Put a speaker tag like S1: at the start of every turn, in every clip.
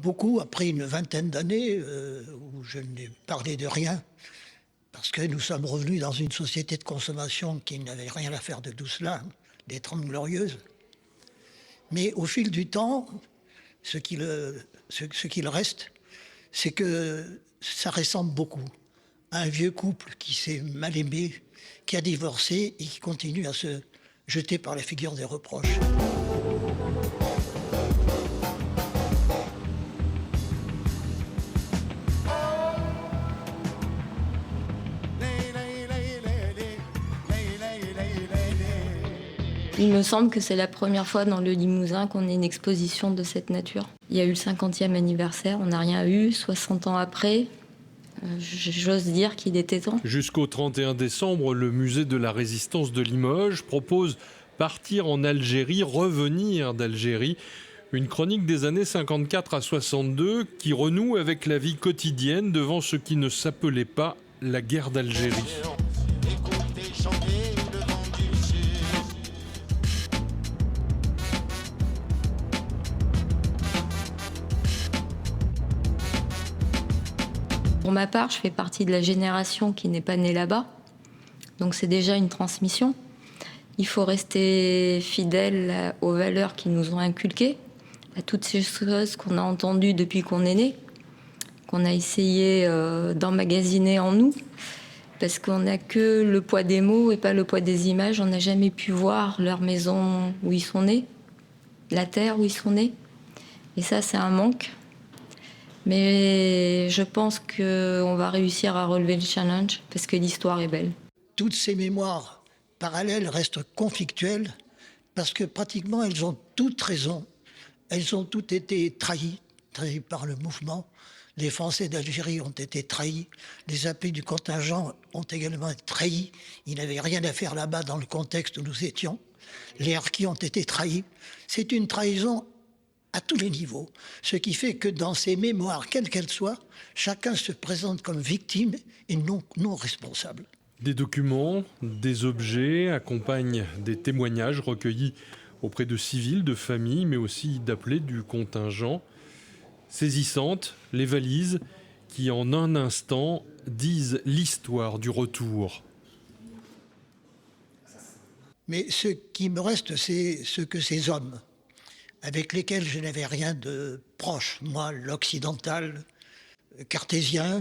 S1: beaucoup, après une vingtaine d'années où je n'ai parlé de rien, parce que nous sommes revenus dans une société de consommation qui n'avait rien à faire de tout cela, des Trente Glorieuses. Mais au fil du temps, ce qu'il reste, c'est que ça ressemble beaucoup à un vieux couple qui s'est mal aimé, qui a divorcé et qui continue à se jeter par la figure des reproches.
S2: Il me semble que c'est la première fois dans le Limousin qu'on ait une exposition de cette nature. Il y a eu le 50e anniversaire, on n'a rien eu. 60 ans après, j'ose dire qu'il était temps.
S3: Jusqu'au 31 décembre, le musée de la Résistance de Limoges propose Partir en Algérie, revenir d'Algérie. Une chronique des années 54 à 62 qui renoue avec la vie quotidienne devant ce qui ne s'appelait pas la guerre d'Algérie.
S2: Pour ma part, je fais partie de la génération qui n'est pas née là-bas. Donc c'est déjà une transmission. Il faut rester fidèle aux valeurs qui nous ont inculquées, à toutes ces choses qu'on a entendues depuis qu'on est né, qu'on a essayé d'emmagasiner en nous, parce qu'on n'a que le poids des mots et pas le poids des images. On n'a jamais pu voir leur maison où ils sont nés, la terre où ils sont nés. Et ça, c'est un manque. Mais je pense qu'on va réussir à relever le challenge parce que l'histoire est belle.
S1: Toutes ces mémoires parallèles restent conflictuelles parce que pratiquement elles ont toutes raison. Elles ont toutes été trahies par le mouvement. Les Français d'Algérie ont été trahis. Les appelés du contingent ont également été trahis. Ils n'avaient rien à faire là-bas dans le contexte où nous étions. Les harkis ont été trahis. C'est une trahison à tous les niveaux, ce qui fait que dans ces mémoires, quelles qu'elles soient, chacun se présente comme victime et non responsable.
S3: Des documents, des objets accompagnent des témoignages recueillis auprès de civils, de familles, mais aussi d'appelés du contingent. Saisissantes, les valises qui, en un instant, disent l'histoire du retour.
S1: Mais ce qui me reste, c'est ce que ces hommes, avec lesquels je n'avais rien de proche, moi, l'occidental, cartésien,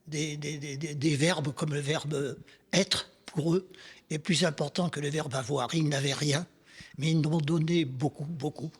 S1: des verbes comme le verbe être, pour eux, est plus important que le verbe avoir. Ils n'avaient rien, mais ils m'ont donné beaucoup, beaucoup.